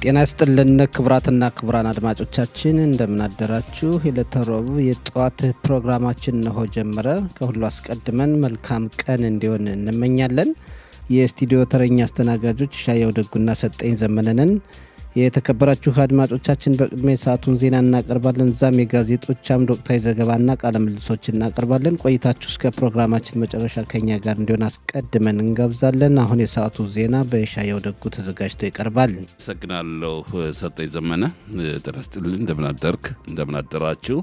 ጤና ይስጥልን ክቡራትና ክቡራን አድማጮቻችን እንደምን አደራችሁ። የዕለተ ረቡዕ የጠዋት ፕሮግራማችን እነሆ ጀመረ። ከሁሉ አስቀድመን መልካም ቀን እንዲሆን እንመኛለን። የስቱዲዮ ተረኛ አስተናጋጆች ሻያው ደጉና ሰጠኝ ዘመነንን። የተከበራችሁ አድማጮቻችን በቅድሚያ ሰዓቱን ዜና እናቀርባለን። ዛም የጋዜጦች አምድ ወቅታዊ ዘገባና ቃለ ምልልሶች እናቀርባለን። ቆይታችሁ እስከ ፕሮግራማችን መጨረሻ ከኛ ጋር እንዲሆን አስቀድመን እንጋብዛለን። አሁን የሰዓቱ ዜና በሻያው ደጉ ተዘጋጅቶ ይቀርባል። አመሰግናለሁ ሰጠኝ ዘመነ። ጤና ይስጥልኝ። እንደምን አደራችሁ።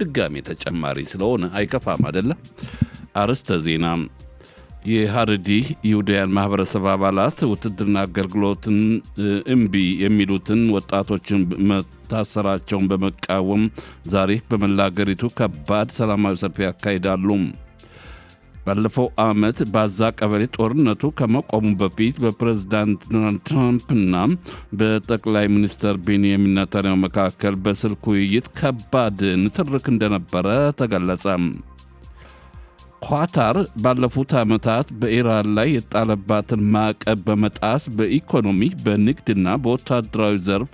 ድጋሜ ተጨማሪ ስለሆነ አይከፋም አይደለም። አርዕስተ ዜና የሀረሪ ይሁዳውያን ማህበረሰብ አባላት ውትድርና አገልግሎትን እምቢ የሚሉትን ወጣቶችን መታሰራቸውን በመቃወም ዛሬ በመላ አገሪቱ ከባድ ሰላማዊ ሰልፍ ያካሂዳሉ። ባለፈው ዓመት ባዛ ቀበሌ ጦርነቱ ከመቆሙ በፊት በፕሬዝዳንት ዶናልድ ትራምፕና በጠቅላይ ሚኒስትር ቤንያሚን ኔታንያሁ መካከል በስልክ ውይይት ከባድ ንትርክ እንደነበረ ተገለጸ። ኳታር ባለፉት ዓመታት በኢራን ላይ የጣለባትን ማዕቀብ በመጣስ በኢኮኖሚ በንግድና በወታደራዊ ዘርፍ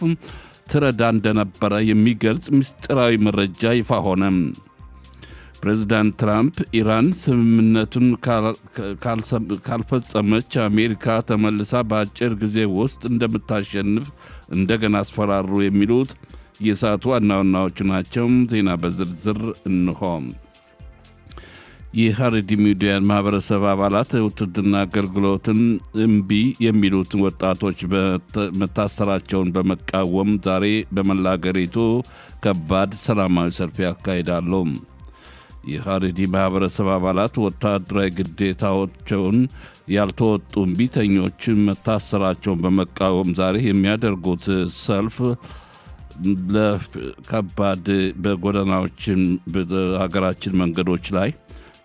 ትረዳ እንደነበረ የሚገልጽ ምስጢራዊ መረጃ ይፋ ሆነ። ፕሬዚዳንት ትራምፕ ኢራን ስምምነቱን ካልፈጸመች አሜሪካ ተመልሳ በአጭር ጊዜ ውስጥ እንደምታሸንፍ እንደገና አስፈራሩ። የሚሉት የሰዓቱ ዋና ዋናዎቹ ናቸው። ዜና በዝርዝር እንሆ። የሀረሪ ይሁዳውያን ማህበረሰብ አባላት ውትድርና አገልግሎትን እምቢ የሚሉትን ወጣቶች መታሰራቸውን በመቃወም ዛሬ በመላ አገሪቱ ከባድ ሰላማዊ ሰልፍ ያካሂዳሉ። የሀረሪ ማህበረሰብ አባላት ወታደራዊ ግዴታቸውን ያልተወጡ እምቢተኞች መታሰራቸውን በመቃወም ዛሬ የሚያደርጉት ሰልፍ ለከባድ በጎዳናዎችን በሀገራችን መንገዶች ላይ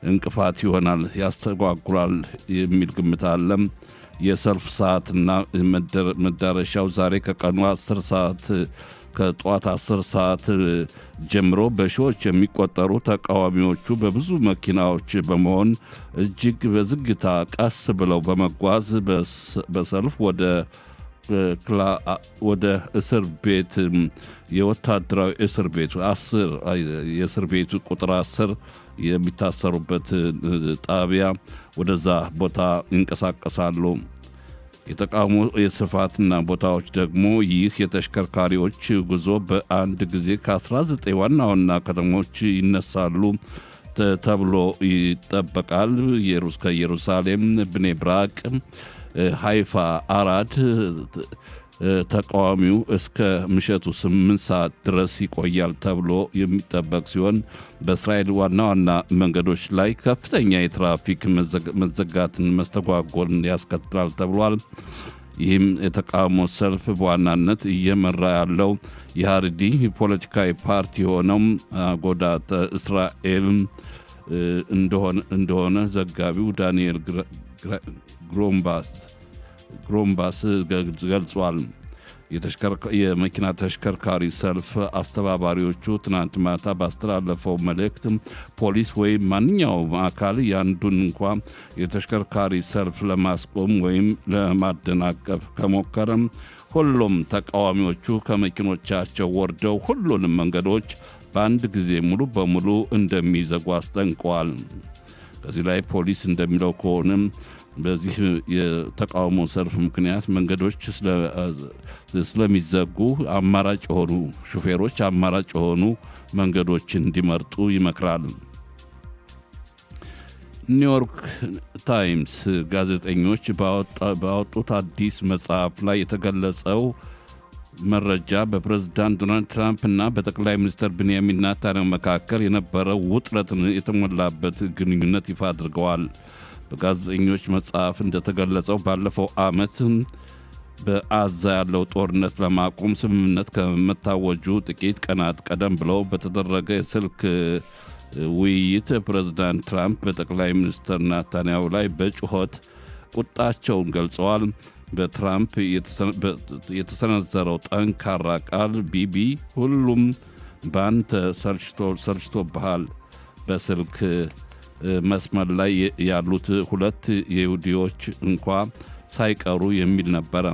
እንቅፋት ይሆናል፣ ያስተጓጉላል የሚል ግምት አለ። የሰልፍ ሰዓትና መዳረሻው ዛሬ ከቀኑ 10 ሰዓት ከጠዋት 10 ሰዓት ጀምሮ በሺዎች የሚቆጠሩ ተቃዋሚዎቹ በብዙ መኪናዎች በመሆን እጅግ በዝግታ ቀስ ብለው በመጓዝ በሰልፍ ወደ እስር ቤት የወታደራዊ እስር ቤት 10 የእስር ቤቱ ቁጥር 10 የሚታሰሩበት ጣቢያ ወደዛ ቦታ ይንቀሳቀሳሉ። የተቃውሞ የስፋትና ቦታዎች ደግሞ ይህ የተሽከርካሪዎች ጉዞ በአንድ ጊዜ ከ19 ዋና ዋና ከተሞች ይነሳሉ ተብሎ ይጠበቃል። ከኢየሩሳሌም፣ ብኔ ብራቅ፣ ሃይፋ፣ አራድ ተቃዋሚው እስከ ምሽቱ 8 ሰዓት ድረስ ይቆያል ተብሎ የሚጠበቅ ሲሆን በእስራኤል ዋና ዋና መንገዶች ላይ ከፍተኛ የትራፊክ መዘጋትን መስተጓጎልን ያስከትላል ተብሏል። ይህም የተቃውሞ ሰልፍ በዋናነት እየመራ ያለው የሀረሪ ፖለቲካዊ ፓርቲ የሆነው አጎዳተ እስራኤል እንደሆነ ዘጋቢው ዳንኤል ግሮምባስ ገልጿል። የመኪና ተሽከርካሪ ሰልፍ አስተባባሪዎቹ ትናንት ማታ ባስተላለፈው መልእክት ፖሊስ ወይም ማንኛውም አካል ያንዱን እንኳ የተሽከርካሪ ሰልፍ ለማስቆም ወይም ለማደናቀፍ ከሞከረም ሁሉም ተቃዋሚዎቹ ከመኪኖቻቸው ወርደው ሁሉንም መንገዶች በአንድ ጊዜ ሙሉ በሙሉ እንደሚዘጉ አስጠንቀዋል። ከዚህ ላይ ፖሊስ እንደሚለው ከሆነም በዚህ የተቃውሞ ሰልፍ ምክንያት መንገዶች ስለሚዘጉ አማራጭ የሆኑ ሹፌሮች አማራጭ የሆኑ መንገዶችን እንዲመርጡ ይመክራል። ኒውዮርክ ታይምስ ጋዜጠኞች ባወጡት አዲስ መጽሐፍ ላይ የተገለጸው መረጃ በፕሬዝዳንት ዶናልድ ትራምፕ እና በጠቅላይ ሚኒስትር ቤንያሚን ኔታንያሁ መካከል የነበረው ውጥረትን የተሞላበት ግንኙነት ይፋ አድርገዋል። በጋዜጠኞች መጽሐፍ እንደተገለጸው ባለፈው ዓመት በአዛ ያለው ጦርነት ለማቆም ስምምነት ከመታወጁ ጥቂት ቀናት ቀደም ብለው በተደረገ የስልክ ውይይት ፕሬዝዳንት ትራምፕ በጠቅላይ ሚኒስትር ኔታንያሁ ላይ በጩኸት ቁጣቸውን ገልጸዋል። በትራምፕ የተሰነዘረው ጠንካራ ቃል ቢቢ ሁሉም በአንተ ሰልችቶብሃል በስልክ መስመር ላይ ያሉት ሁለት ይሁዲዎች እንኳ ሳይቀሩ የሚል ነበረ።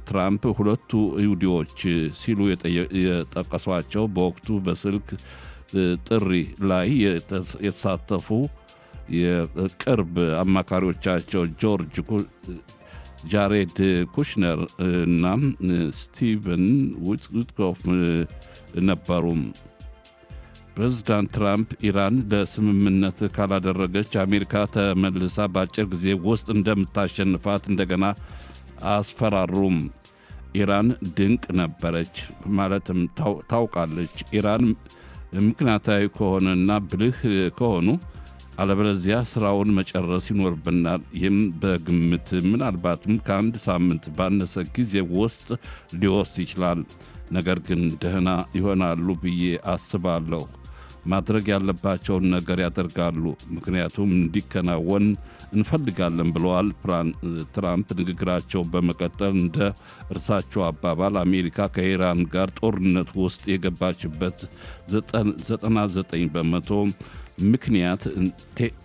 ትራምፕ ሁለቱ ይሁዲዎች ሲሉ የጠቀሷቸው በወቅቱ በስልክ ጥሪ ላይ የተሳተፉ የቅርብ አማካሪዎቻቸው ጃሬድ ኩሽነር እና ስቲቨን ዊትኮፍ ነበሩ። ፕሬዝዳንት ትራምፕ ኢራን ለስምምነት ካላደረገች አሜሪካ ተመልሳ በአጭር ጊዜ ውስጥ እንደምታሸንፋት እንደገና አስፈራሩም። ኢራን ድንቅ ነበረች ማለትም ታውቃለች። ኢራን ምክንያታዊ ከሆነና ብልህ ከሆኑ አለበለዚያ ስራውን መጨረስ ይኖርብናል። ይህም በግምት ምናልባትም ከአንድ ሳምንት ባነሰ ጊዜ ውስጥ ሊወስድ ይችላል። ነገር ግን ደህና ይሆናሉ ብዬ አስባለሁ። ማድረግ ያለባቸውን ነገር ያደርጋሉ፣ ምክንያቱም እንዲከናወን እንፈልጋለን ብለዋል ትራምፕ። ንግግራቸው በመቀጠል እንደ እርሳቸው አባባል አሜሪካ ከኢራን ጋር ጦርነት ውስጥ የገባችበት 99 በመቶ ምክንያት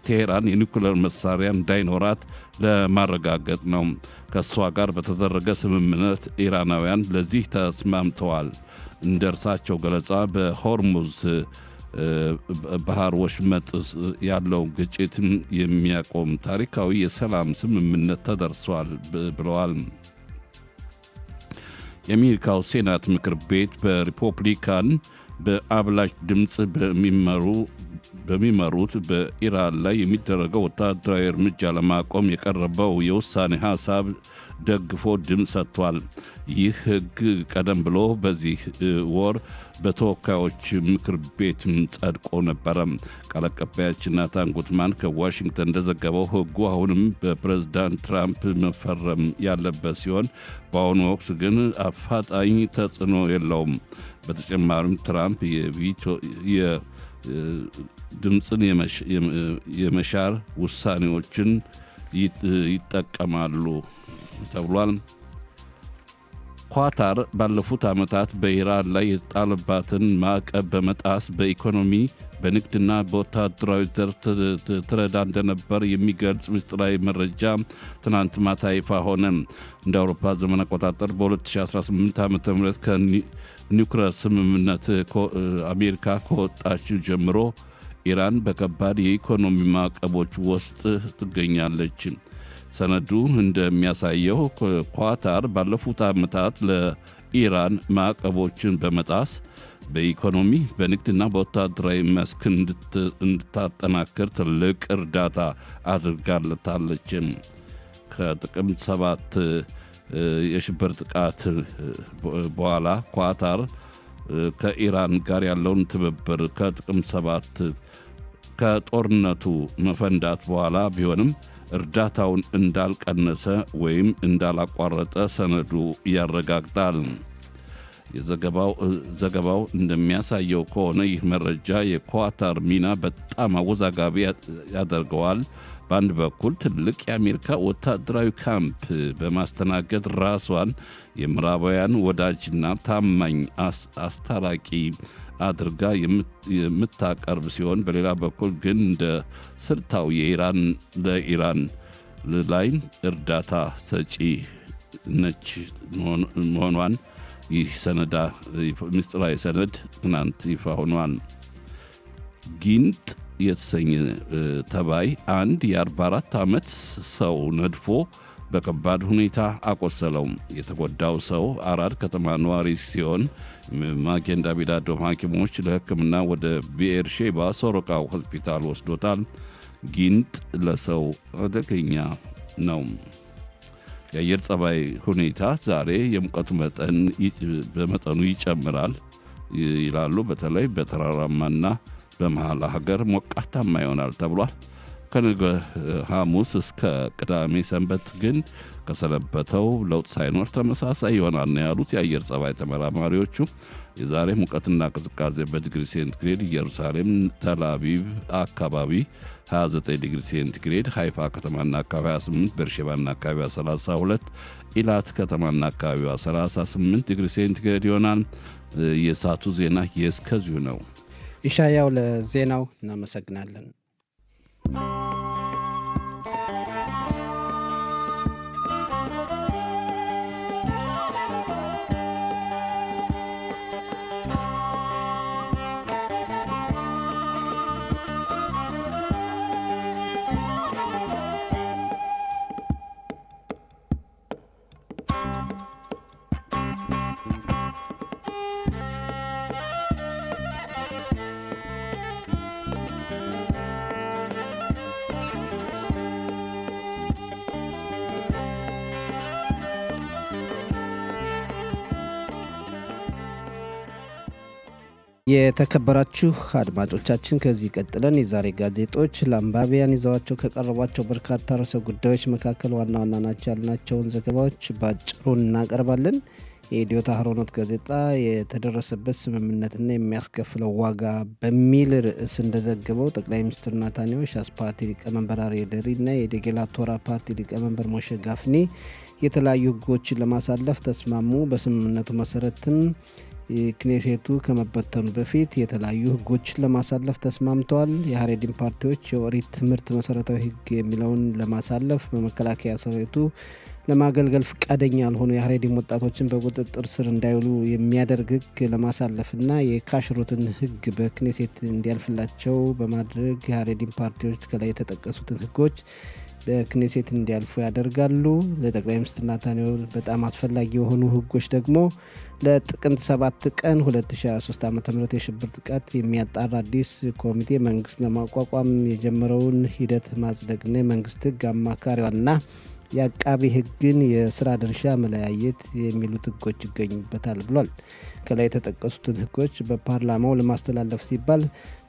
ቴሄራን የኒውክሌር መሳሪያ እንዳይኖራት ለማረጋገጥ ነው። ከእሷ ጋር በተደረገ ስምምነት ኢራናውያን ለዚህ ተስማምተዋል። እንደ እርሳቸው ገለጻ በሆርሙዝ ባህር ወሽመጥ ያለው ግጭት የሚያቆም ታሪካዊ የሰላም ስምምነት ተደርሷል ብለዋል። የአሜሪካው ሴናት ምክር ቤት በሪፐብሊካን በአብላጭ ድምፅ በሚመሩት በኢራን ላይ የሚደረገው ወታደራዊ እርምጃ ለማቆም የቀረበው የውሳኔ ሐሳብ ደግፎ ድምፅ ሰጥቷል። ይህ ሕግ ቀደም ብሎ በዚህ ወር በተወካዮች ምክር ቤት ጸድቆ ነበረ። ቃል አቀባያችን ናታን ጉትማን ከዋሽንግተን እንደዘገበው ሕጉ አሁንም በፕሬዝዳንት ትራምፕ መፈረም ያለበት ሲሆን በአሁኑ ወቅት ግን አፋጣኝ ተጽዕኖ የለውም። በተጨማሪም ትራምፕ ድምፅን የመሻር ውሳኔዎችን ይጠቀማሉ ተብሏል። ኳታር ባለፉት ዓመታት በኢራን ላይ የተጣለባትን ማዕቀብ በመጣስ በኢኮኖሚ በንግድና በወታደራዊ ዘርፍ ትረዳ እንደነበር የሚገልጽ ምስጢራዊ መረጃ ትናንት ማታ ይፋ ሆነ። እንደ አውሮፓ ዘመን አቆጣጠር በ2018 ዓ ም ከኒውክሌር ስምምነት አሜሪካ ከወጣች ጀምሮ ኢራን በከባድ የኢኮኖሚ ማዕቀቦች ውስጥ ትገኛለች። ሰነዱ እንደሚያሳየው ኳታር ባለፉት ዓመታት ለኢራን ማዕቀቦችን በመጣስ በኢኮኖሚ በንግድና በወታደራዊ መስክ እንድታጠናክር ትልቅ እርዳታ አድርጋለታለች። ከጥቅምት 7 የሽብር ጥቃት በኋላ ኳታር ከኢራን ጋር ያለውን ትብብር ከጥቅምት 7 ከጦርነቱ መፈንዳት በኋላ ቢሆንም እርዳታውን እንዳልቀነሰ ወይም እንዳላቋረጠ ሰነዱ ያረጋግጣል። ዘገባው እንደሚያሳየው ከሆነ ይህ መረጃ የኳታር ሚና በጣም አወዛጋቢ ያደርገዋል። በአንድ በኩል ትልቅ የአሜሪካ ወታደራዊ ካምፕ በማስተናገድ ራሷን የምዕራባውያን ወዳጅና ታማኝ አስታራቂ አድርጋ የምታቀርብ ሲሆን፣ በሌላ በኩል ግን እንደ ስልታዊ ለኢራን ላይ እርዳታ ሰጪ ነች መሆኗን ይህ ምስጢራዊ ሰነድ ትናንት ይፋ ሆኗል። ጊንጥ የተሰኘ ተባይ አንድ የ44 ዓመት ሰው ነድፎ በከባድ ሁኔታ አቆሰለው። የተጎዳው ሰው አራድ ከተማ ነዋሪ ሲሆን ማጌን ዳቪድ አዶም ሐኪሞች ለሕክምና ወደ ቤኤርሼባ ሶሮቃ ሆስፒታል ወስዶታል። ጊንጥ ለሰው አደገኛ ነው። የአየር ጸባይ ሁኔታ ዛሬ የሙቀቱ መጠን በመጠኑ ይጨምራል ይላሉ። በተለይ በተራራማና በመሃል ሀገር ሞቃታማ ይሆናል ተብሏል። ከነገ ሐሙስ እስከ ቅዳሜ ሰንበት ግን ከሰነበተው ለውጥ ሳይኖር ተመሳሳይ ይሆናል ነው ያሉት የአየር ጸባይ ተመራማሪዎቹ። የዛሬ ሙቀትና ቅዝቃዜ በዲግሪ ሴንቲግሬድ ኢየሩሳሌም፣ ተልአቪቭ አካባቢ 29 ዲግሪ ሴንቲግሬድ፣ ሃይፋ ከተማና አካባቢዋ 28፣ ቤርሼባና አካባቢዋ 32፣ ኢላት ከተማና አካባቢዋ 38 ዲግሪ ሴንቲግሬድ ይሆናል። የሰዓቱ ዜና የእስከዚሁ ነው። ኢሻያው ለዜናው እናመሰግናለን። የተከበራችሁ አድማጮቻችን ከዚህ ቀጥለን የዛሬ ጋዜጦች ለአንባቢያን ይዘዋቸው ከቀረቧቸው በርካታ ርዕሰ ጉዳዮች መካከል ዋና ዋና ናቸው ያልናቸውን ዘገባዎች ባጭሩ እናቀርባለን። የኢትዮ ታህሮኖት ጋዜጣ የተደረሰበት ስምምነትና የሚያስከፍለው ዋጋ በሚል ርዕስ እንደዘገበው ጠቅላይ ሚኒስትር ናታንያሁ ሻስ ፓርቲ ሊቀመንበር አርዬ ደሪና የዴጌላ ቶራ ፓርቲ ሊቀመንበር ሞሼ ጋፍኒ የተለያዩ ህጎችን ለማሳለፍ ተስማሙ። በስምምነቱ መሰረትም ክኔሴቱ ከመበተኑ በፊት የተለያዩ ህጎችን ለማሳለፍ ተስማምተዋል። የሀሬዲን ፓርቲዎች የኦሪት ትምህርት መሰረታዊ ህግ የሚለውን ለማሳለፍ በመከላከያ ሰራዊቱ ለማገልገል ፈቃደኛ ያልሆኑ የሀሬዲን ወጣቶችን በቁጥጥር ስር እንዳይውሉ የሚያደርግ ህግ ለማሳለፍና የካሽሩትን ህግ በክኔሴት እንዲያልፍላቸው በማድረግ የሀሬዲን ፓርቲዎች ከላይ የተጠቀሱትን ህጎች በክኔሴት እንዲያልፉ ያደርጋሉ። ለጠቅላይ ሚኒስትር ናታንያሁ በጣም አስፈላጊ የሆኑ ህጎች ደግሞ ለጥቅምት 7 ቀን 2023 ዓ.ም የሽብር ጥቃት የሚያጣራ አዲስ ኮሚቴ መንግስት ለማቋቋም የጀመረውን ሂደት ማጽደቅና የመንግስት ህግ አማካሪዋና የአቃቢ ህግን የስራ ድርሻ መለያየት የሚሉት ህጎች ይገኙበታል ብሏል። ከላይ የተጠቀሱትን ህጎች በፓርላማው ለማስተላለፍ ሲባል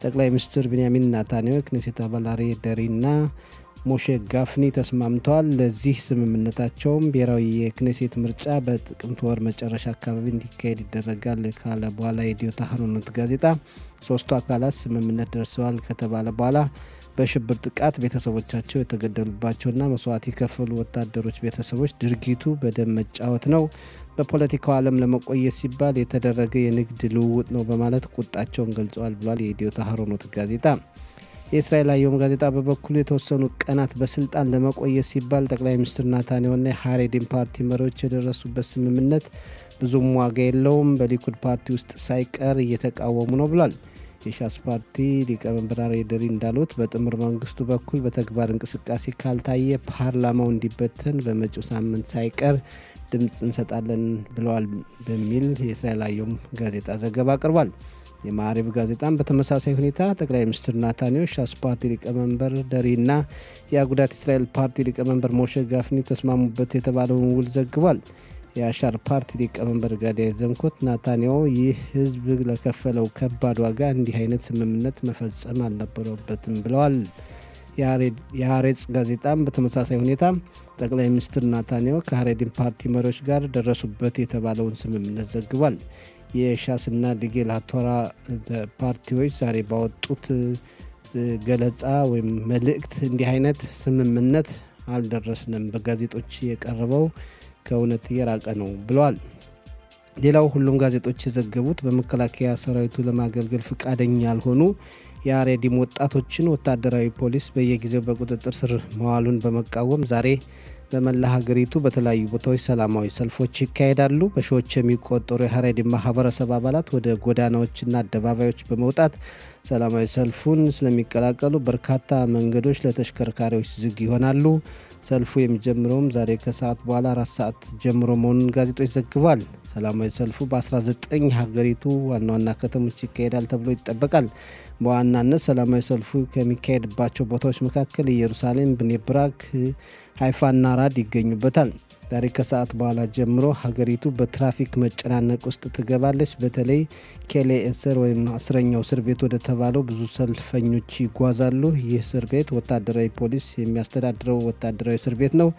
ጠቅላይ ሚኒስትር ቢንያሚን ናታንያሁ ክኔሴት አባል አርዬ ደሪና ሞሼ ጋፍኒ ተስማምተዋል። ለዚህ ስምምነታቸውም ብሔራዊ የክኔሴት ምርጫ በጥቅምት ወር መጨረሻ አካባቢ እንዲካሄድ ይደረጋል ካለ በኋላ የኢትዮ ታህሮኖት ጋዜጣ ሶስቱ አካላት ስምምነት ደርሰዋል ከተባለ በኋላ በሽብር ጥቃት ቤተሰቦቻቸው የተገደሉባቸውና መስዋዕት የከፈሉ ወታደሮች ቤተሰቦች ድርጊቱ በደም መጫወት ነው፣ በፖለቲካው ዓለም ለመቆየት ሲባል የተደረገ የንግድ ልውውጥ ነው በማለት ቁጣቸውን ገልጸዋል ብሏል የኢትዮ ታህሮኖት ጋዜጣ። የእስራኤል አየም ጋዜጣ በበኩሉ የተወሰኑ ቀናት በስልጣን ለመቆየት ሲባል ጠቅላይ ሚኒስትር ናታንያሁና የሀሬዲን ፓርቲ መሪዎች የደረሱበት ስምምነት ብዙም ዋጋ የለውም፣ በሊኩድ ፓርቲ ውስጥ ሳይቀር እየተቃወሙ ነው ብሏል። የሻስ ፓርቲ ሊቀመንበር አርዬ ደሪ እንዳሉት በጥምር መንግስቱ በኩል በተግባር እንቅስቃሴ ካልታየ ፓርላማው እንዲበተን በመጪው ሳምንት ሳይቀር ድምፅ እንሰጣለን ብለዋል በሚል የእስራኤል አየም ጋዜጣ ዘገባ አቅርቧል። የማዕሪብ ጋዜጣም በተመሳሳይ ሁኔታ ጠቅላይ ሚኒስትር ናታንያሁ ሻስ ፓርቲ ሊቀመንበር ደሪና የአጉዳት እስራኤል ፓርቲ ሊቀመንበር ሞሼ ጋፍኒ ተስማሙበት የተባለውን ውል ዘግቧል። የአሻር ፓርቲ ሊቀመንበር ጋዲያ ዘንኮት ናታንያሁ ይህ ህዝብ ለከፈለው ከባድ ዋጋ እንዲህ አይነት ስምምነት መፈጸም አልነበረበትም ብለዋል። የሀሬጽ ጋዜጣም በተመሳሳይ ሁኔታ ጠቅላይ ሚኒስትር ናታንያሁ ከሀሬዲን ፓርቲ መሪዎች ጋር ደረሱበት የተባለውን ስምምነት ዘግቧል። የሻስና ዲጌላ ቶራ ፓርቲዎች ዛሬ ባወጡት ገለጻ ወይም መልእክት እንዲህ አይነት ስምምነት አልደረስንም፣ በጋዜጦች የቀረበው ከእውነት የራቀ ነው ብለዋል። ሌላው ሁሉም ጋዜጦች የዘገቡት በመከላከያ ሰራዊቱ ለማገልገል ፈቃደኛ ያልሆኑ የሀሬዲን ወጣቶችን ወታደራዊ ፖሊስ በየጊዜው በቁጥጥር ስር መዋሉን በመቃወም ዛሬ በመላ ሀገሪቱ በተለያዩ ቦታዎች ሰላማዊ ሰልፎች ይካሄዳሉ። በሺዎች የሚቆጠሩ የሀሬዲን ማህበረሰብ አባላት ወደ ጎዳናዎችና አደባባዮች በመውጣት ሰላማዊ ሰልፉን ስለሚቀላቀሉ በርካታ መንገዶች ለተሽከርካሪዎች ዝግ ይሆናሉ። ሰልፉ የሚጀምረውም ዛሬ ከሰዓት በኋላ 4 ሰዓት ጀምሮ መሆኑን ጋዜጦች ዘግቧል። ሰላማዊ ሰልፉ በ19 ሀገሪቱ ዋና ዋና ከተሞች ይካሄዳል ተብሎ ይጠበቃል። በዋናነት ሰላማዊ ሰልፉ ከሚካሄድባቸው ቦታዎች መካከል ኢየሩሳሌም፣ ብኔ ብራክ፣ ሃይፋና ራድ ይገኙበታል። ዛሬ ከሰዓት በኋላ ጀምሮ ሀገሪቱ በትራፊክ መጨናነቅ ውስጥ ትገባለች። በተለይ ኬሌ እስር ወይም 10ኛው እስር ቤት ወደ ተባለው ብዙ ሰልፈኞች ይጓዛሉ። ይህ እስር ቤት ወታደራዊ ፖሊስ የሚያስተዳድረው ወታደራዊ እስር ቤት ነው።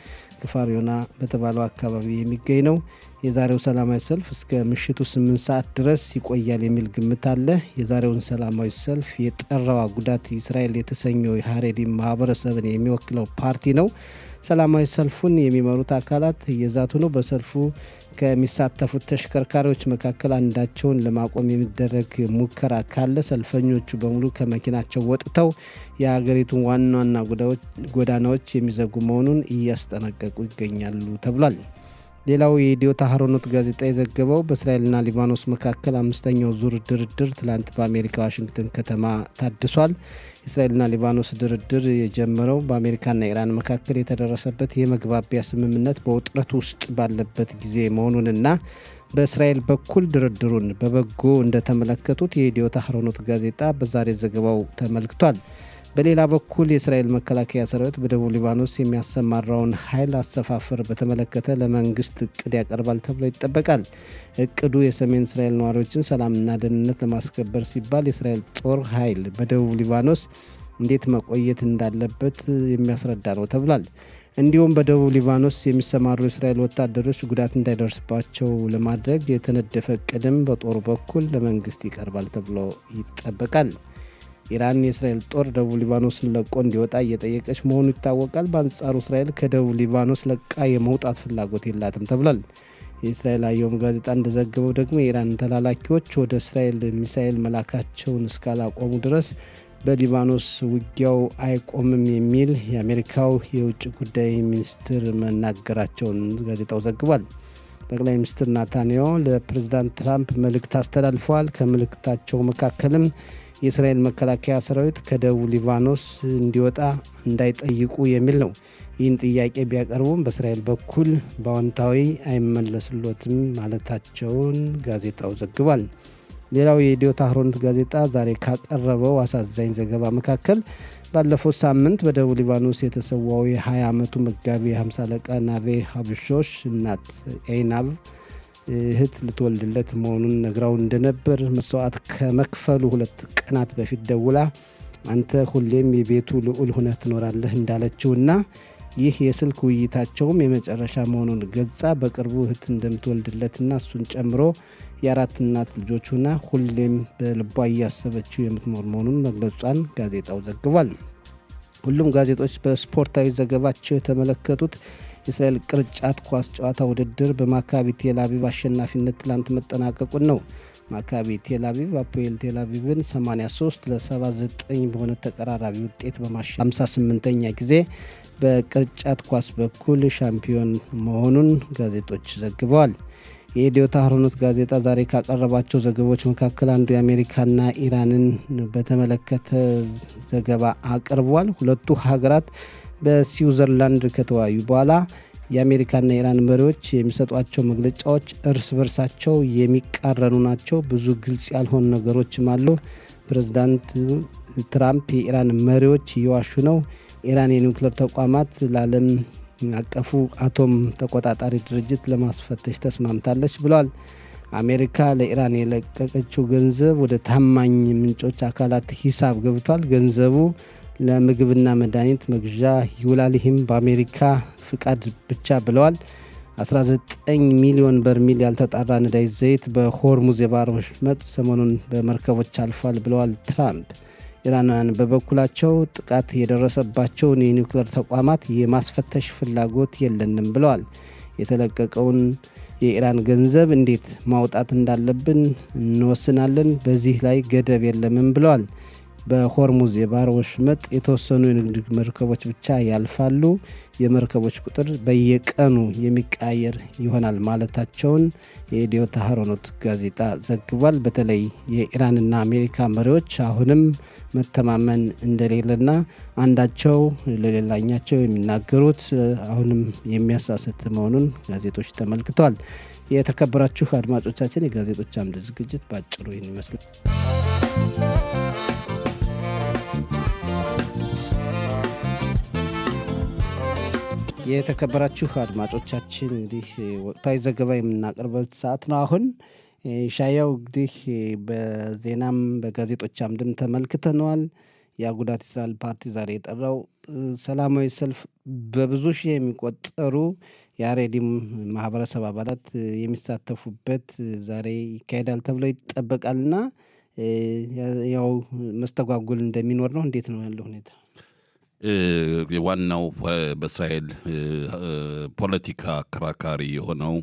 ክፋር ዮና በተባለው አካባቢ የሚገኝ ነው። የዛሬው ሰላማዊ ሰልፍ እስከ ምሽቱ 8 ሰዓት ድረስ ይቆያል የሚል ግምት አለ። የዛሬውን ሰላማዊ ሰልፍ የጠራው አጉዳት እስራኤል የተሰኘው የሀሬዲን ማህበረሰብን የሚወክለው ፓርቲ ነው። ሰላማዊ ሰልፉን የሚመሩት አካላት እየዛቱ ነው። በሰልፉ ከሚሳተፉት ተሽከርካሪዎች መካከል አንዳቸውን ለማቆም የሚደረግ ሙከራ ካለ ሰልፈኞቹ በሙሉ ከመኪናቸው ወጥተው የሀገሪቱን ዋና ዋና ጎዳናዎች የሚዘጉ መሆኑን እያስጠነቀቁ ይገኛሉ ተብሏል። ሌላው የኢዲዮት አህሮኖት ጋዜጣ የዘገበው በእስራኤልና ሊባኖስ መካከል አምስተኛው ዙር ድርድር ትላንት በአሜሪካ ዋሽንግተን ከተማ ታድሷል። የእስራኤልና ሊባኖስ ድርድር የጀመረው በአሜሪካና ኢራን መካከል የተደረሰበት የመግባቢያ ስምምነት በውጥረት ውስጥ ባለበት ጊዜ መሆኑንና በእስራኤል በኩል ድርድሩን በበጎ እንደተመለከቱት የኢዲዮት አህሮኖት ጋዜጣ በዛሬ ዘገባው ተመልክቷል። በሌላ በኩል የእስራኤል መከላከያ ሰራዊት በደቡብ ሊባኖስ የሚያሰማራውን ኃይል አሰፋፈር በተመለከተ ለመንግስት እቅድ ያቀርባል ተብሎ ይጠበቃል። እቅዱ የሰሜን እስራኤል ነዋሪዎችን ሰላምና ደህንነት ለማስከበር ሲባል የእስራኤል ጦር ኃይል በደቡብ ሊባኖስ እንዴት መቆየት እንዳለበት የሚያስረዳ ነው ተብሏል። እንዲሁም በደቡብ ሊባኖስ የሚሰማሩ የእስራኤል ወታደሮች ጉዳት እንዳይደርስባቸው ለማድረግ የተነደፈ እቅድም በጦሩ በኩል ለመንግስት ይቀርባል ተብሎ ይጠበቃል። ኢራን የእስራኤል ጦር ደቡብ ሊባኖስን ለቆ እንዲወጣ እየጠየቀች መሆኑ ይታወቃል። በአንጻሩ እስራኤል ከደቡብ ሊባኖስ ለቃ የመውጣት ፍላጎት የላትም ተብሏል። የእስራኤል አየም ጋዜጣ እንደዘገበው ደግሞ የኢራን ተላላኪዎች ወደ እስራኤል ሚሳኤል መላካቸውን እስካላቆሙ ድረስ በሊባኖስ ውጊያው አይቆምም የሚል የአሜሪካው የውጭ ጉዳይ ሚኒስትር መናገራቸውን ጋዜጣው ዘግቧል። ጠቅላይ ሚኒስትር ናታንያሁ ለፕሬዝዳንት ትራምፕ መልእክት አስተላልፈዋል። ከመልእክታቸው መካከልም የእስራኤል መከላከያ ሰራዊት ከደቡብ ሊባኖስ እንዲወጣ እንዳይጠይቁ የሚል ነው። ይህን ጥያቄ ቢያቀርቡም በእስራኤል በኩል በአዎንታዊ አይመለስሎትም ማለታቸውን ጋዜጣው ዘግቧል። ሌላው የኢዲዮት አህሮኖት ጋዜጣ ዛሬ ካቀረበው አሳዛኝ ዘገባ መካከል ባለፈው ሳምንት በደቡብ ሊባኖስ የተሰዋው የ20 ዓመቱ መጋቢ 50 አለቃ ናቬ ሀብሾሽ እናት ኤናብ እህት ልትወልድለት መሆኑን ነግራው እንደነበር መስዋዕት ከመክፈሉ 2 ቀናት በፊት ደውላ አንተ ሁሌም የቤቱ ልዑል ሆነህ ትኖራለህ እንዳለችውና ይህ የስልክ ውይይታቸውም የመጨረሻ መሆኑን ገልጻ በቅርቡ እህት እንደምትወልድለትና እሱን ጨምሮ የ4 እናት ልጆቹና ሁሌም በልቧ እያሰበችው የምትኖር መሆኑን መግለጿን ጋዜጣው ዘግቧል። ሁሉም ጋዜጦች በስፖርታዊ ዘገባቸው የተመለከቱት የእስራኤል ቅርጫት ኳስ ጨዋታ ውድድር በማካቢ ቴል አቪቭ አሸናፊነት ትላንት መጠናቀቁን ነው። ማካቢ ቴል አቪቭ አፖኤል ቴል አቪቭን 83-79 በሆነ ተቀራራቢ ውጤት በማሸነፍ 58ኛ ጊዜ በቅርጫት ኳስ በኩል ሻምፒዮን መሆኑን ጋዜጦች ዘግበዋል። የኢዲዮት አህሮኖት ጋዜጣ ዛሬ ካቀረባቸው ዘገባዎች መካከል አንዱ የአሜሪካና ኢራንን በተመለከተ ዘገባ አቅርቧል። ሁለቱ ሀገራት በስዊዘርላንድ ከተወያዩ በኋላ የአሜሪካና ኢራን መሪዎች የሚሰጧቸው መግለጫዎች እርስ በርሳቸው የሚቃረኑ ናቸው። ብዙ ግልጽ ያልሆኑ ነገሮችም አሉ። ፕሬዝዳንት ትራምፕ የኢራን መሪዎች እየዋሹ ነው፣ ኢራን የኒውክሌር ተቋማት ለዓለም አቀፉ አቶም ተቆጣጣሪ ድርጅት ለማስፈተሽ ተስማምታለች ብለዋል። አሜሪካ ለኢራን የለቀቀችው ገንዘብ ወደ ታማኝ ምንጮች አካላት ሂሳብ ገብቷል። ገንዘቡ ለምግብና መድኃኒት መግዣ ይውላል። ይህም በአሜሪካ ፍቃድ ብቻ ብለዋል። 19 ሚሊዮን በርሚል ያልተጣራ ነዳጅ ዘይት በሆርሙዝ የባህር ወሽመጥ ሰሞኑን በመርከቦች አልፏል ብለዋል ትራምፕ። ኢራናውያን በበኩላቸው ጥቃት የደረሰባቸውን የኒውክሌር ተቋማት የማስፈተሽ ፍላጎት የለንም ብለዋል። የተለቀቀውን የኢራን ገንዘብ እንዴት ማውጣት እንዳለብን እንወስናለን፣ በዚህ ላይ ገደብ የለምም ብለዋል። በሆርሙዝ የባህር ወሽመጥ የተወሰኑ የንግድ መርከቦች ብቻ ያልፋሉ፣ የመርከቦች ቁጥር በየቀኑ የሚቀያየር ይሆናል ማለታቸውን የኢዲዮት አህሮኖት ጋዜጣ ዘግቧል። በተለይ የኢራንና አሜሪካ መሪዎች አሁንም መተማመን እንደሌለና አንዳቸው ለሌላኛቸው የሚናገሩት አሁንም የሚያሳስት መሆኑን ጋዜጦች ተመልክተዋል። የተከበራችሁ አድማጮቻችን የጋዜጦች አምድ ዝግጅት በአጭሩ ይህን ይመስላል። የተከበራችሁ አድማጮቻችን እንግዲህ ወቅታዊ ዘገባ የምናቀርበት ሰዓት ነው። አሁን ሻያው እንግዲህ በዜናም በጋዜጦች አምድም ተመልክተነዋል። የአጉዳት እስራኤል ፓርቲ ዛሬ የጠራው ሰላማዊ ሰልፍ በብዙ ሺህ የሚቆጠሩ የአሬዲም ማህበረሰብ አባላት የሚሳተፉበት ዛሬ ይካሄዳል ተብሎ ይጠበቃልና ያው መስተጓጉል እንደሚኖር ነው። እንዴት ነው ያለው ሁኔታ? ዋናው በእስራኤል ፖለቲካ አከራካሪ የሆነው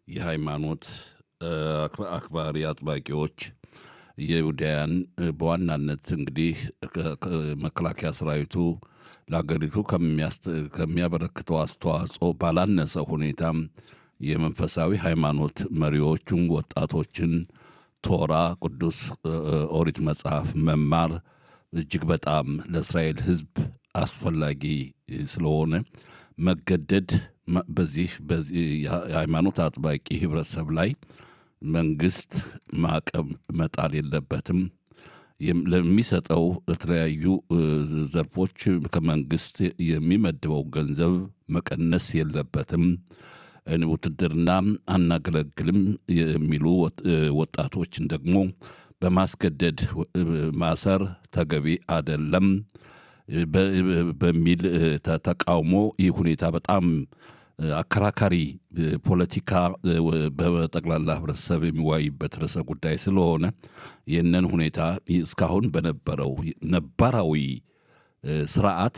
የሃይማኖት አክባሪ አጥባቂዎች የይሁዳውያን በዋናነት እንግዲህ መከላከያ ሰራዊቱ ለሀገሪቱ ከሚያበረክተው አስተዋጽኦ ባላነሰ ሁኔታም የመንፈሳዊ ሃይማኖት መሪዎቹን ወጣቶችን ቶራ ቅዱስ ኦሪት መጽሐፍ መማር እጅግ በጣም ለእስራኤል ሕዝብ አስፈላጊ ስለሆነ መገደድ በዚህ የሃይማኖት አጥባቂ ህብረተሰብ ላይ መንግስት ማዕቀብ መጣል የለበትም። ለሚሰጠው ለተለያዩ ዘርፎች ከመንግስት የሚመድበው ገንዘብ መቀነስ የለበትም። ውትድርና አናገለግልም የሚሉ ወጣቶችን ደግሞ በማስገደድ ማሰር ተገቢ አይደለም በሚል ተቃውሞ ይህ ሁኔታ በጣም አከራካሪ ፖለቲካ በጠቅላላ ህብረተሰብ የሚወያይበት ርዕሰ ጉዳይ ስለሆነ ይህንን ሁኔታ እስካሁን በነበረው ነባራዊ ስርዓት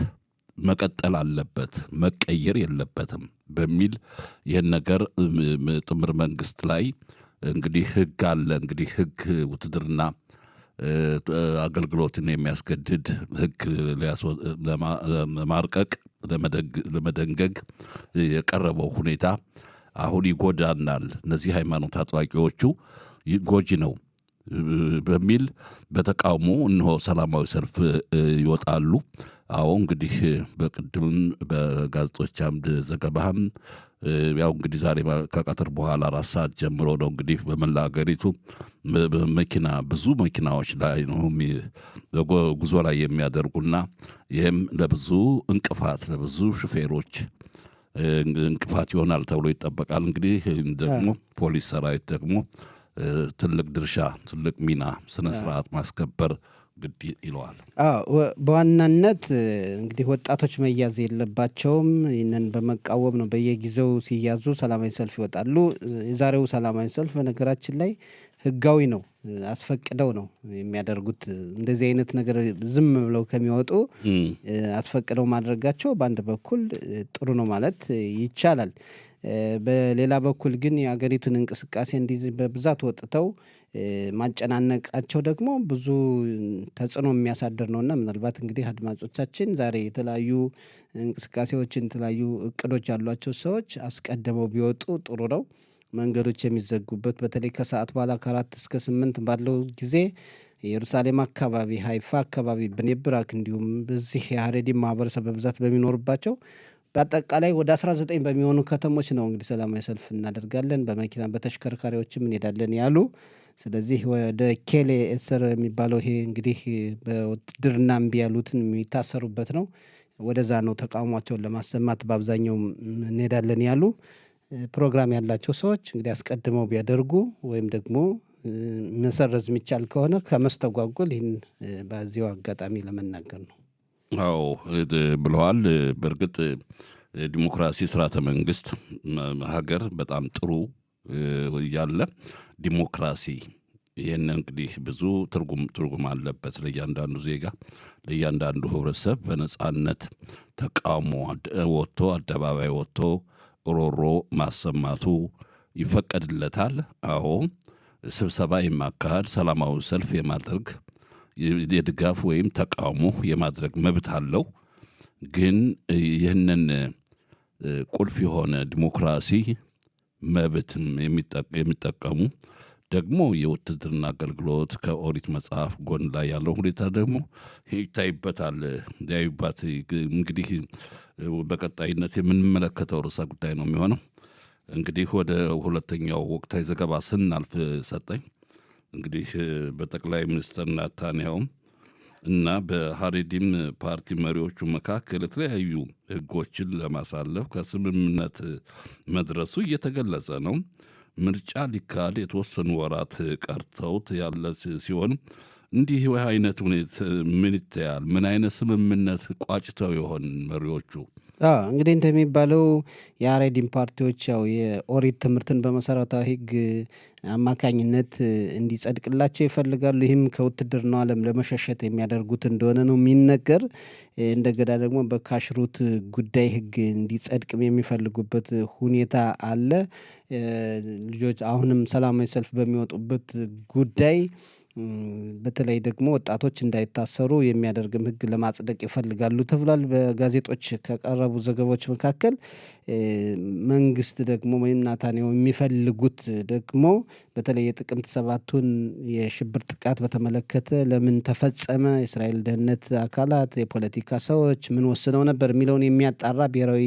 መቀጠል አለበት፣ መቀየር የለበትም በሚል ይህን ነገር ጥምር መንግስት ላይ እንግዲህ ህግ አለ። እንግዲህ ህግ ውትድርና አገልግሎትን የሚያስገድድ ህግ ለማርቀቅ ለመደንገግ የቀረበው ሁኔታ አሁን ይጎዳናል፣ እነዚህ ሃይማኖት አጥባቂዎቹ ጎጂ ነው በሚል በተቃውሞ እነሆ ሰላማዊ ሰልፍ ይወጣሉ። አዎ እንግዲህ በቅድም በጋዜጦች አምድ ዘገባህም ያው እንግዲህ ዛሬ ከቀትር በኋላ 4 ሰዓት ጀምሮ ነው እንግዲህ በመላ ሀገሪቱ መኪና ብዙ መኪናዎች ላይ ነው ጉዞ ላይ የሚያደርጉና ይህም ለብዙ እንቅፋት ለብዙ ሹፌሮች እንቅፋት ይሆናል ተብሎ ይጠበቃል። እንግዲህ ደግሞ ፖሊስ ሰራዊት ደግሞ ትልቅ ድርሻ ትልቅ ሚና ስነ ስርዓት ማስከበር ግድ ይለዋል። በዋናነት እንግዲህ ወጣቶች መያዝ የለባቸውም። ይህንን በመቃወም ነው በየጊዜው ሲያዙ ሰላማዊ ሰልፍ ይወጣሉ። የዛሬው ሰላማዊ ሰልፍ በነገራችን ላይ ህጋዊ ነው፣ አስፈቅደው ነው የሚያደርጉት። እንደዚህ አይነት ነገር ዝም ብለው ከሚወጡ አስፈቅደው ማድረጋቸው በአንድ በኩል ጥሩ ነው ማለት ይቻላል። በሌላ በኩል ግን የሀገሪቱን እንቅስቃሴ እንዲህ በብዛት ወጥተው ማጨናነቃቸው ደግሞ ብዙ ተጽዕኖ የሚያሳድር ነውና ምናልባት እንግዲህ አድማጮቻችን ዛሬ የተለያዩ እንቅስቃሴዎችን የተለያዩ እቅዶች ያሏቸው ሰዎች አስቀድመው ቢወጡ ጥሩ ነው። መንገዶች የሚዘጉበት በተለይ ከሰዓት በኋላ ከ4 እስከ 8 ባለው ጊዜ ኢየሩሳሌም አካባቢ፣ ሃይፋ አካባቢ፣ ብኔብራክ እንዲሁም በዚህ የሀሬዲ ማህበረሰብ በብዛት በሚኖርባቸው በአጠቃላይ ወደ 19 በሚሆኑ ከተሞች ነው እንግዲህ ሰላማዊ ሰልፍ እናደርጋለን፣ በመኪና በተሽከርካሪዎችም እንሄዳለን ያሉ። ስለዚህ ወደ ኬሌ እስር የሚባለው ይሄ እንግዲህ በውትድርና እምቢ ያሉትን የሚታሰሩበት ነው። ወደዛ ነው ተቃውሟቸውን ለማሰማት በአብዛኛው እንሄዳለን ያሉ። ፕሮግራም ያላቸው ሰዎች እንግዲህ አስቀድመው ቢያደርጉ ወይም ደግሞ መሰረዝ የሚቻል ከሆነ ከመስተጓጎል ይህን በዚሁ አጋጣሚ ለመናገር ነው። አዎ ብለዋል። በእርግጥ ዲሞክራሲ ስርዓተ መንግስት ሀገር በጣም ጥሩ ያለ ዲሞክራሲ ይህን እንግዲህ ብዙ ትርጉም አለበት ለእያንዳንዱ ዜጋ ለእያንዳንዱ ህብረተሰብ በነጻነት ተቃውሞ ወጥቶ አደባባይ ወጥቶ ሮሮ ማሰማቱ ይፈቀድለታል። አዎ ስብሰባ የማካሄድ ሰላማዊ ሰልፍ የማድረግ የድጋፍ ወይም ተቃውሞ የማድረግ መብት አለው። ግን ይህንን ቁልፍ የሆነ ዲሞክራሲ መብትም የሚጠቀሙ ደግሞ የውትድርና አገልግሎት ከኦሪት መጽሐፍ ጎን ላይ ያለው ሁኔታ ደግሞ ይታይበታል። ያዩባት እንግዲህ በቀጣይነት የምንመለከተው ርዕሰ ጉዳይ ነው የሚሆነው። እንግዲህ ወደ ሁለተኛው ወቅታዊ ዘገባ ስናልፍ ሰጠኝ እንግዲህ በጠቅላይ ሚኒስትር ናታንያሁም እና በሀሬዲም ፓርቲ መሪዎቹ መካከል የተለያዩ ህጎችን ለማሳለፍ ከስምምነት መድረሱ እየተገለጸ ነው። ምርጫ ሊካሄድ የተወሰኑ ወራት ቀርተውት ያለ ሲሆን እንዲህ አይነት ሁኔታ ምን ይታያል? ምን አይነት ስምምነት ቋጭተው ይሆን መሪዎቹ? እንግዲህ እንደሚባለው የአሬዲን ፓርቲዎች ያው የኦሪት ትምህርትን በመሰረታዊ ሕግ አማካኝነት እንዲጸድቅላቸው ይፈልጋሉ። ይህም ከውትድርናው ዓለም ለመሸሸት የሚያደርጉት እንደሆነ ነው የሚነገር። እንደገና ደግሞ በካሽሩት ጉዳይ ሕግ እንዲጸድቅም የሚፈልጉበት ሁኔታ አለ። ልጆች አሁንም ሰላማዊ ሰልፍ በሚወጡበት ጉዳይ በተለይ ደግሞ ወጣቶች እንዳይታሰሩ የሚያደርግም ሕግ ለማጽደቅ ይፈልጋሉ ተብሏል። በጋዜጦች ከቀረቡ ዘገባዎች መካከል መንግስት ደግሞ ወይም ናታንያሁ የሚፈልጉት ደግሞ በተለይ የጥቅምት 7ቱን የሽብር ጥቃት በተመለከተ ለምን ተፈጸመ፣ የእስራኤል ደህንነት አካላት፣ የፖለቲካ ሰዎች ምን ወስነው ነበር የሚለውን የሚያጣራ ብሔራዊ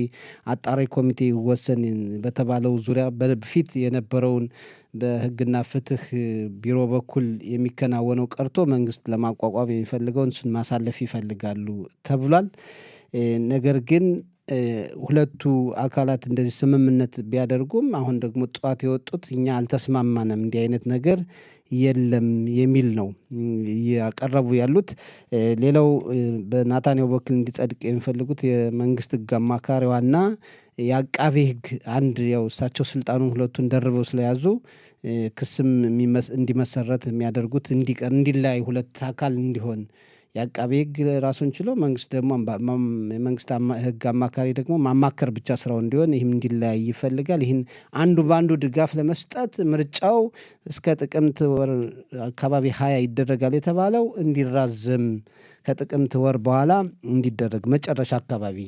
አጣሪ ኮሚቴ ይወሰን በተባለው ዙሪያ በፊት የነበረውን በህግና ፍትህ ቢሮ በኩል የሚከናወነው ቀርቶ መንግስት ለማቋቋም የሚፈልገውን እሱን ማሳለፍ ይፈልጋሉ ተብሏል። ነገር ግን ሁለቱ አካላት እንደዚህ ስምምነት ቢያደርጉም አሁን ደግሞ ጠዋት የወጡት እኛ አልተስማማንም፣ እንዲህ አይነት ነገር የለም የሚል ነው እያቀረቡ ያሉት። ሌላው በናታንያሁ በኩል እንዲጸድቅ የሚፈልጉት የመንግስት ህግ አማካሪዋና የአቃቤ ህግ አንድ ያው እሳቸው ስልጣኑን ሁለቱን ደርበው ስለያዙ ክስም እንዲመሰረት የሚያደርጉት እንዲቀር እንዲለያይ ሁለት አካል እንዲሆን የአቃቤ ህግ ራሱን ችሎ መንግስት ደግሞ የመንግስት ህግ አማካሪ ደግሞ ማማከር ብቻ ስራው እንዲሆን ይህም እንዲለያይ ይፈልጋል። ይህን አንዱ በአንዱ ድጋፍ ለመስጠት ምርጫው እስከ ጥቅምት ወር አካባቢ 20 ይደረጋል የተባለው እንዲራዘም ከጥቅምት ወር በኋላ እንዲደረግ መጨረሻ አካባቢ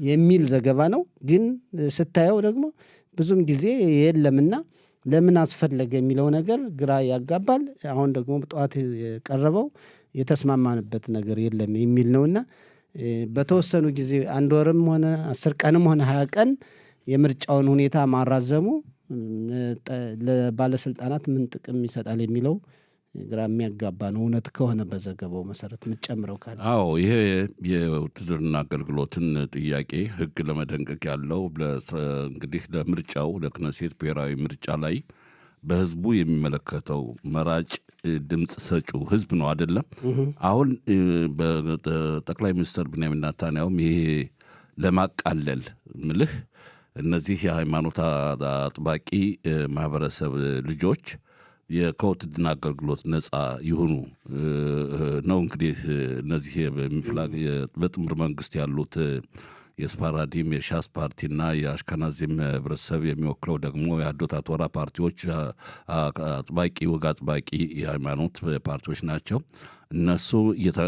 የሚል ዘገባ ነው። ግን ስታየው ደግሞ ብዙም ጊዜ የለምና ለምን አስፈለገ የሚለው ነገር ግራ ያጋባል። አሁን ደግሞ ጠዋት የቀረበው የተስማማንበት ነገር የለም የሚል ነውና በተወሰኑ ጊዜ 1 ወርም ሆነ 10 ቀንም ሆነ 20 ቀን የምርጫውን ሁኔታ ማራዘሙ ለባለስልጣናት ምን ጥቅም ይሰጣል የሚለው ግራ የሚያጋባ ነው። እውነት ከሆነ በዘገባው መሰረት የምትጨምረው ካለ? አዎ ይሄ የውትድርና አገልግሎትን ጥያቄ ሕግ ለመደንቀቅ ያለው እንግዲህ ለምርጫው ለክነሴት ብሔራዊ ምርጫ ላይ በህዝቡ የሚመለከተው መራጭ ድምፅ ሰጪው ህዝብ ነው አይደለም። አሁን በጠቅላይ ሚኒስትር ቢንያሚን ኔታንያሁም ይሄ ለማቃለል ምልህ እነዚህ የሃይማኖት አጥባቂ ማህበረሰብ ልጆች ከውትድርና አገልግሎት ነፃ ይሁኑ ነው። እንግዲህ እነዚህ በጥምር መንግስት ያሉት የስፓራዲም የሻስ ፓርቲና የአሽከናዚም ህብረተሰብ የሚወክለው ደግሞ የአዶታ ቶራ ፓርቲዎች አጥባቂ ወግ አጥባቂ የሃይማኖት ፓርቲዎች ናቸው። እነሱ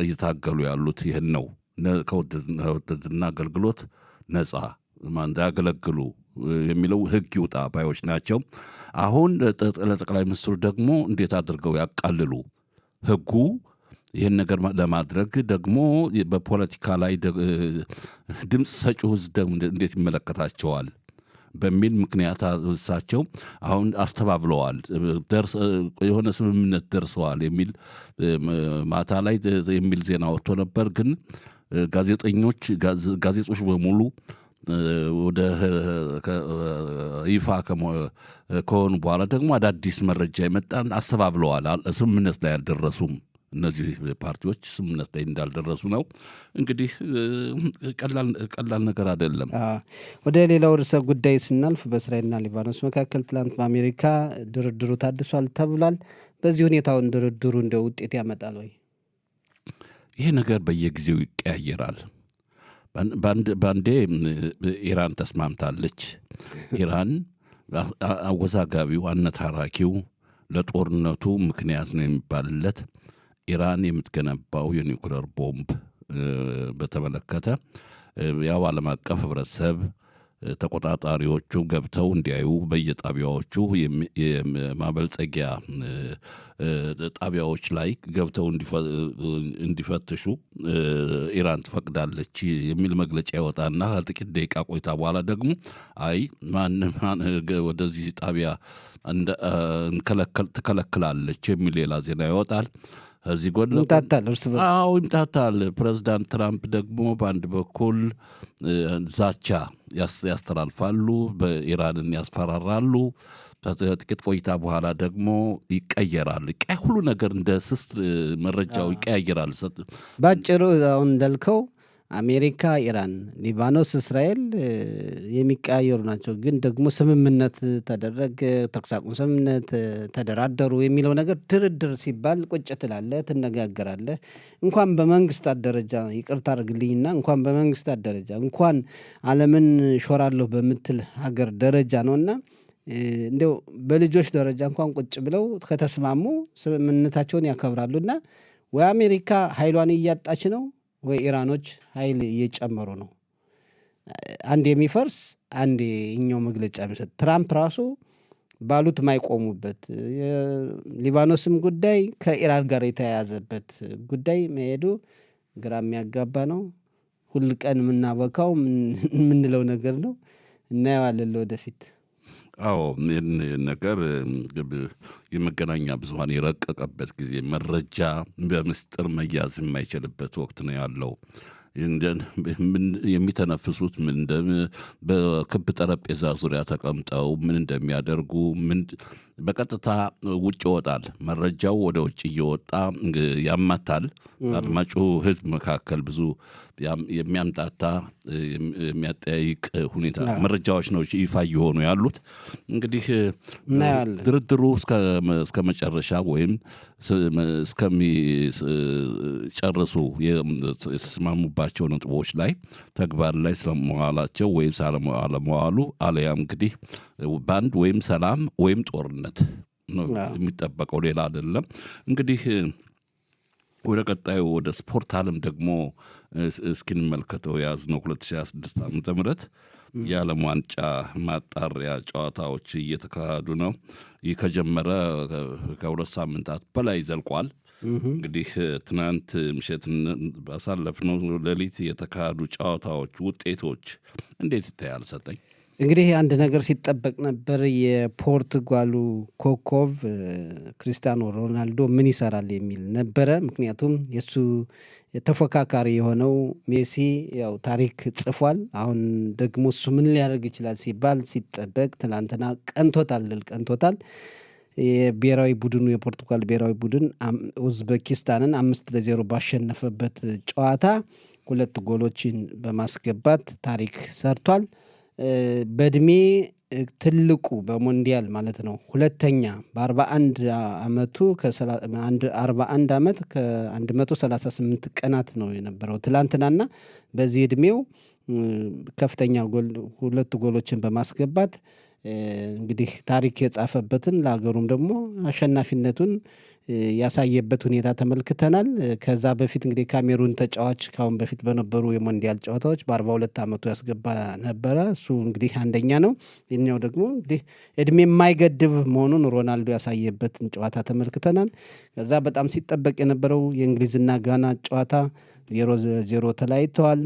እየታገሉ ያሉት ይህን ነው። ከውትድርና አገልግሎት ነፃ እንዳያገለግሉ የሚለው ህግ ይውጣ ባዮች ናቸው። አሁን ለጠቅላይ ሚኒስትሩ ደግሞ እንዴት አድርገው ያቃልሉ ህጉ ይህን ነገር ለማድረግ ደግሞ በፖለቲካ ላይ ድምፅ ሰጪው ህዝብ ደግሞ እንዴት ይመለከታቸዋል በሚል ምክንያት እሳቸው አሁን አስተባብለዋል። የሆነ ስምምነት ደርሰዋል የሚል ማታ ላይ የሚል ዜና ወጥቶ ነበር። ግን ጋዜጦች በሙሉ ወደ ይፋ ከሆኑ በኋላ ደግሞ አዳዲስ መረጃ የመጣን አስተባብለዋል። ስምምነት ላይ አልደረሱም። እነዚህ ፓርቲዎች ስምምነት ላይ እንዳልደረሱ ነው። እንግዲህ ቀላል ነገር አይደለም። ወደ ሌላው ርዕሰ ጉዳይ ስናልፍ በእስራኤልና ሊባኖስ መካከል ትላንት በአሜሪካ ድርድሩ ታድሷል ተብሏል። በዚህ ሁኔታውን ድርድሩ እንደ ውጤት ያመጣል ወይ? ይሄ ነገር በየጊዜው ይቀያየራል። ባንዴ ኢራን ተስማምታለች። ኢራን አወዛጋቢው አነታራኪው ለጦርነቱ ምክንያት ነው የሚባልለት ኢራን የምትገነባው የኒውክሌር ቦምብ በተመለከተ ያው ዓለም አቀፍ ህብረተሰብ ተቆጣጣሪዎቹ ገብተው እንዲያዩ በየጣቢያዎቹ የማበልጸጊያ ጣቢያዎች ላይ ገብተው እንዲፈትሹ ኢራን ትፈቅዳለች የሚል መግለጫ ይወጣና ጥቂት ደቂቃ ቆይታ በኋላ ደግሞ አይ ማን ወደዚህ ጣቢያ ትከለክላለች የሚል ሌላ ዜና ይወጣል። እዚህ ጎን ይምታታል። ፕሬዚዳንት ትራምፕ ደግሞ በአንድ በኩል ዛቻ ያስተላልፋሉ፣ በኢራንን ያስፈራራሉ። ጥቂት ቆይታ በኋላ ደግሞ ይቀየራል። ሁሉ ነገር እንደ ስስት መረጃው ይቀያየራል። ባጭሩ አሁን እንዳልከው አሜሪካ፣ ኢራን፣ ሊባኖስ፣ እስራኤል የሚቀያየሩ ናቸው። ግን ደግሞ ስምምነት ተደረገ፣ ተኩስ አቁም ስምምነት ተደራደሩ የሚለው ነገር ድርድር ሲባል ቁጭ ትላለህ፣ ትነጋገራለህ። እንኳን በመንግስታት ደረጃ ይቅርታ አድርግልኝና እንኳን በመንግስታት ደረጃ እንኳን ዓለምን ሾራለሁ በምትል ሀገር ደረጃ ነውና እንደው በልጆች ደረጃ እንኳን ቁጭ ብለው ከተስማሙ ስምምነታቸውን ያከብራሉና ወይ አሜሪካ ኃይሏን እያጣች ነው ወይ ኢራኖች ኃይል እየጨመሩ ነው። አንድ የሚፈርስ አንድ እኛው መግለጫ የሚሰጥ ትራምፕ ራሱ ባሉት ማይቆሙበት የሊባኖስም ጉዳይ ከኢራን ጋር የተያያዘበት ጉዳይ መሄዱ ግራ የሚያጋባ ነው። ሁል ቀን የምናበካው የምንለው ነገር ነው። እናየዋለን ለወደፊት። አዎ ይህን ነገር የመገናኛ ብዙኃን የረቀቀበት ጊዜ መረጃ በምስጢር መያዝ የማይችልበት ወቅት ነው ያለው። የሚተነፍሱት በክብ ጠረጴዛ ዙሪያ ተቀምጠው ምን እንደሚያደርጉ በቀጥታ ውጭ ይወጣል። መረጃው ወደ ውጭ እየወጣ ያማታል። አድማጩ ሕዝብ መካከል ብዙ የሚያምጣታ የሚያጠያይቅ ሁኔታ መረጃዎች ነው ይፋ እየሆኑ ያሉት። እንግዲህ ድርድሩ እስከ መጨረሻ ወይም እስከሚጨርሱ የተስማሙባቸው ነጥቦች ላይ ተግባር ላይ ስለመዋላቸው ወይም አለመዋሉ አለያም እንግዲህ በአንድ ወይም ሰላም ወይም ጦርነት ነው የሚጠበቀው፣ ሌላ አይደለም። እንግዲህ ወደ ቀጣዩ ወደ ስፖርት ዓለም ደግሞ እስኪንመልከተው የያዝነው 2026 ዓመተ ምህረት የዓለም ዋንጫ ማጣሪያ ጨዋታዎች እየተካሄዱ ነው። ይህ ከጀመረ ከሁለት ሳምንታት በላይ ዘልቋል። እንግዲህ ትናንት ምሽት ባሳለፍነው ሌሊት የተካሄዱ ጨዋታዎች ውጤቶች እንዴት ይታያል? ሰጠኝ እንግዲህ አንድ ነገር ሲጠበቅ ነበር። የፖርቱጋሉ ኮከብ ክሪስቲያኖ ሮናልዶ ምን ይሰራል የሚል ነበረ። ምክንያቱም የእሱ ተፎካካሪ የሆነው ሜሲ ያው ታሪክ ጽፏል። አሁን ደግሞ እሱ ምን ሊያደርግ ይችላል ሲባል ሲጠበቅ ትላንትና ቀንቶታል። የብሔራዊ ቡድኑ የፖርቱጋል ብሔራዊ ቡድን ኡዝቤኪስታንን 5-0 ባሸነፈበት ጨዋታ 2 ጎሎችን በማስገባት ታሪክ ሰርቷል። በእድሜ ትልቁ በሞንዲያል ማለት ነው ሁለተኛ በ41 ዓመቱ 41 ዓመት ከ138 ቀናት ነው የነበረው ትላንትናና በዚህ እድሜው ከፍተኛ ጎል 2 ጎሎችን በማስገባት እንግዲህ ታሪክ የጻፈበትን ለሀገሩም ደግሞ አሸናፊነቱን ያሳየበት ሁኔታ ተመልክተናል። ከዛ በፊት እንግዲህ ካሜሩን ተጫዋች ካሁን በፊት በነበሩ የሞንዲያል ጨዋታዎች በ42 ዓመቱ ያስገባ ነበረ። እሱ እንግዲህ አንደኛ ነው። የኛው ደግሞ እንግዲህ እድሜ የማይገድብ መሆኑን ሮናልዶ ያሳየበትን ጨዋታ ተመልክተናል። ከዛ በጣም ሲጠበቅ የነበረው የእንግሊዝና ጋና ጨዋታ 0-0 ተለያይተዋል።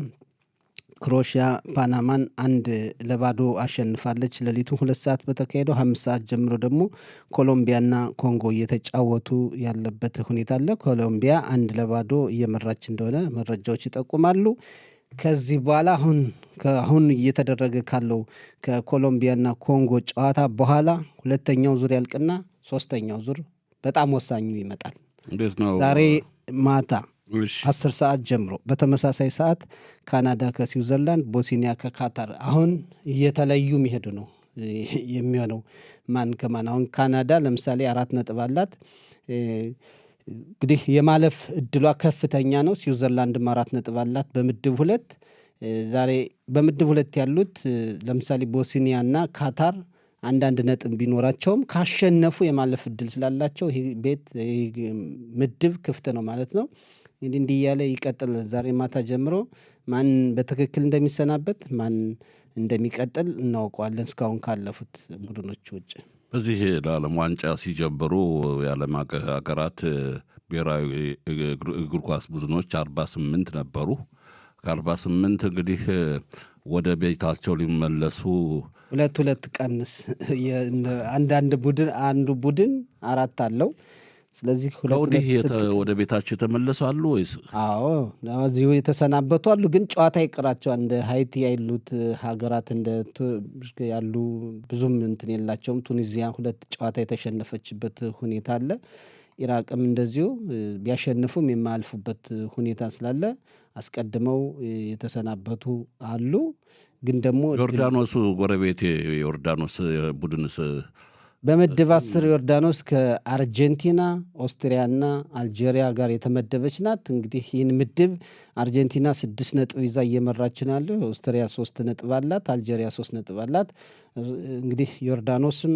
ክሮሺያ ፓናማን 1-0 አሸንፋለች። ሌሊቱ 2 ሰዓት በተካሄደው 5 ሰዓት ጀምሮ ደግሞ ኮሎምቢያና ኮንጎ እየተጫወቱ ያለበት ሁኔታ አለ። ኮሎምቢያ 1-0 እየመራች እንደሆነ መረጃዎች ይጠቁማሉ። ከዚህ በኋላ አሁን እየተደረገ ካለው ከኮሎምቢያና ኮንጎ ጨዋታ በኋላ ሁለተኛው ዙር ያልቅና ሶስተኛው ዙር በጣም ወሳኙ ይመጣል። ዛሬ ማታ 10 ሰዓት ጀምሮ በተመሳሳይ ሰዓት ካናዳ ከስዊዘርላንድ፣ ቦስኒያ ከካታር አሁን እየተለዩ የሚሄዱ ነው የሚሆነው ማን ከማን። አሁን ካናዳ ለምሳሌ 4 ነጥብ አላት። እንግዲህ የማለፍ እድሏ ከፍተኛ ነው። ስዊዘርላንድም 4 ነጥብ አላት በምድብ 2። ዛሬ በምድብ 2 ያሉት ለምሳሌ ቦስኒያ እና ካታር አንዳንድ ነጥብ ቢኖራቸውም ካሸነፉ የማለፍ እድል ስላላቸው ይህ ምድብ ክፍት ነው ማለት ነው። እንዲህ እያለ ይቀጥል። ዛሬ ማታ ጀምሮ ማን በትክክል እንደሚሰናበት ማን እንደሚቀጥል እናውቀዋለን እስካሁን ካለፉት ቡድኖች ውጭ። በዚህ ለዓለም ዋንጫ ሲጀምሩ የዓለም ሀገራት ብሔራዊ እግር ኳስ ቡድኖች 48 ነበሩ። ከ48 እንግዲህ ወደ ቤታቸው ሊመለሱ 2 ቀንስ አንዳንድ ቡድን አንዱ ቡድን 4 አለው። ስለዚህ ከወዲህ ወደ ቤታቸው የተመለሱ አሉ ወይስ? አዎ እዚሁ የተሰናበቱ አሉ። ግን ጨዋታ ይቀራቸዋል። እንደ ሃይቲ ያሉት ሀገራት እንደ ያሉ ብዙም እንትን የላቸውም። ቱኒዚያ 2 ጨዋታ የተሸነፈችበት ሁኔታ አለ። ኢራቅም እንደዚሁ ቢያሸንፉም የማያልፉበት ሁኔታ ስላለ አስቀድመው የተሰናበቱ አሉ። ግን ደግሞ ዮርዳኖስ ጎረቤት የዮርዳኖስ ቡድንስ በምድብ 10 ዮርዳኖስ ከአርጀንቲና፣ ኦስትሪያና አልጄሪያ ጋር የተመደበች ናት። እንግዲህ ይህን ምድብ አርጀንቲና 6 ነጥብ ይዛ እየመራች ነው ያለው። ኦስትሪያ 3 ነጥብ አላት፣ አልጄሪያ 3 ነጥብ አላት። እንግዲህ ዮርዳኖስም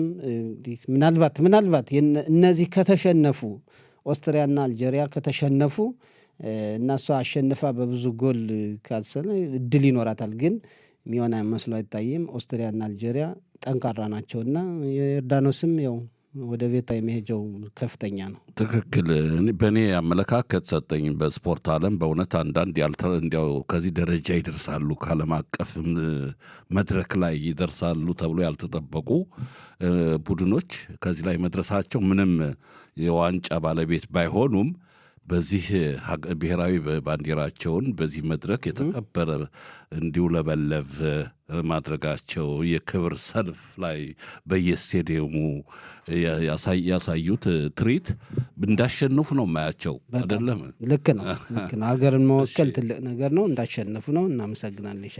ምናልባት እነዚህ ከተሸነፉ ኦስትሪያና አልጄሪያ ከተሸነፉ እና እሷ አሸንፋ በብዙ ጎል ካልሰነ እድል ይኖራታል። ግን የሚሆን መስሎ አይታይም። ኦስትሪያና አልጄሪያ ጠንካራ ናቸውና የዮርዳኖስም ያው ወደ ቤቷ የመሄጃው ከፍተኛ ነው። ትክክል። በእኔ አመለካከት ሰጠኝ በስፖርት ዓለም በእውነት አንዳንድ እንዲያው ከዚህ ደረጃ ይደርሳሉ ከዓለም አቀፍ መድረክ ላይ ይደርሳሉ ተብሎ ያልተጠበቁ ቡድኖች ከዚህ ላይ መድረሳቸው ምንም የዋንጫ ባለቤት ባይሆኑም በዚህ ብሔራዊ ባንዲራቸውን በዚህ መድረክ የተከበረ እንዲውለበለብ ማድረጋቸው የክብር ሰልፍ ላይ በየስቴዲየሙ ያሳዩት ትርኢት እንዳሸነፉ ነው የማያቸው። አይደለም? ልክ ነው። ሀገርን መወከል ትልቅ ነገር ነው። እንዳሸነፉ ነው። እናመሰግናለን።